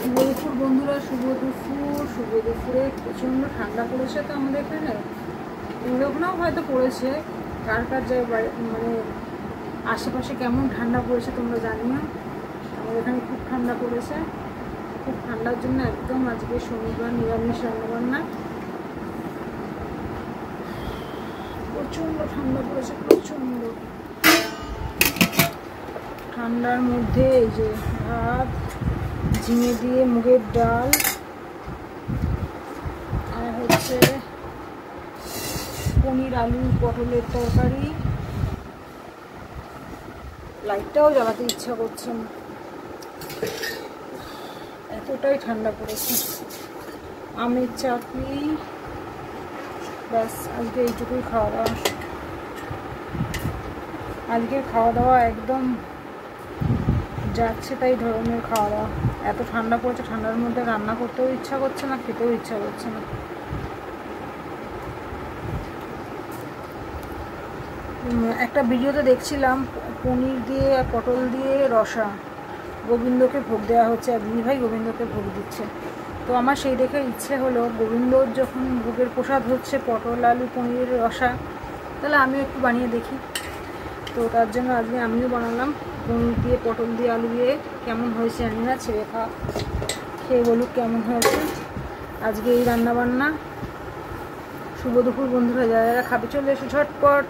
শুভ দুপুর বন্ধুরা, শুভ দুপুরে প্রচণ্ড ঠান্ডা পড়েছে তো আমাদের এখানে। তোমাদের ওখানেও হয়তো পড়েছে, কার কার জায়গায় মানে আশেপাশে কেমন ঠান্ডা পড়েছে তোমরা জানিও। আমাদের এখানে খুব ঠান্ডা পড়েছে। খুব ঠান্ডার জন্য একদম আজকে শনিবার নিরামিষ রান্নাবান্না। প্রচণ্ড ঠান্ডা পড়েছে, প্রচণ্ড ঠান্ডার মধ্যে এই যে ভাত, ঝিঙে দিয়ে মুগের ডাল, আর হচ্ছে পনির আলু পটলের তরকারি। লাইটটাও জ্বালাতে ইচ্ছা করছে না, এতটাই ঠান্ডা পড়েছে। আমের চাটনি, ব্যাস আজকে এইটুকুই খাওয়া দাওয়া। আজকের খাওয়া দাওয়া একদম যাচ্ছে তাই ধরনের খাওয়া দাওয়া। এত ঠান্ডা পড়েছে, ঠান্ডার মধ্যে রান্না করতেও ইচ্ছা করছে না, খেতেও ইচ্ছা করছে না। একটা ভিডিওতে দেখছিলাম পনির দিয়ে আর পটল দিয়ে রসা গোবিন্দকে ভোগ দেওয়া হচ্ছে, আর দিদিভাই গোবিন্দকে ভোগ দিচ্ছে। তো আমার সেই দেখে ইচ্ছে হলো, গোবিন্দর যখন ভোগের প্রসাদ হচ্ছে পটল আলু পনিরের রসা, তাহলে আমিও একটু বানিয়ে দেখি। তো তার জন্য আজকে আমিও বানালাম পনির দিয়ে পটল দিয়ে আলু দিয়ে। কেমন হয়েছে জানি না, ছেড়ে খেয়ে বলুক কেমন হয়েছে। আজকে এই রান্নাবান্না। শুভ দুপুর বন্ধুরা, যারা যারা খাবে চলে এসো ঝটপট।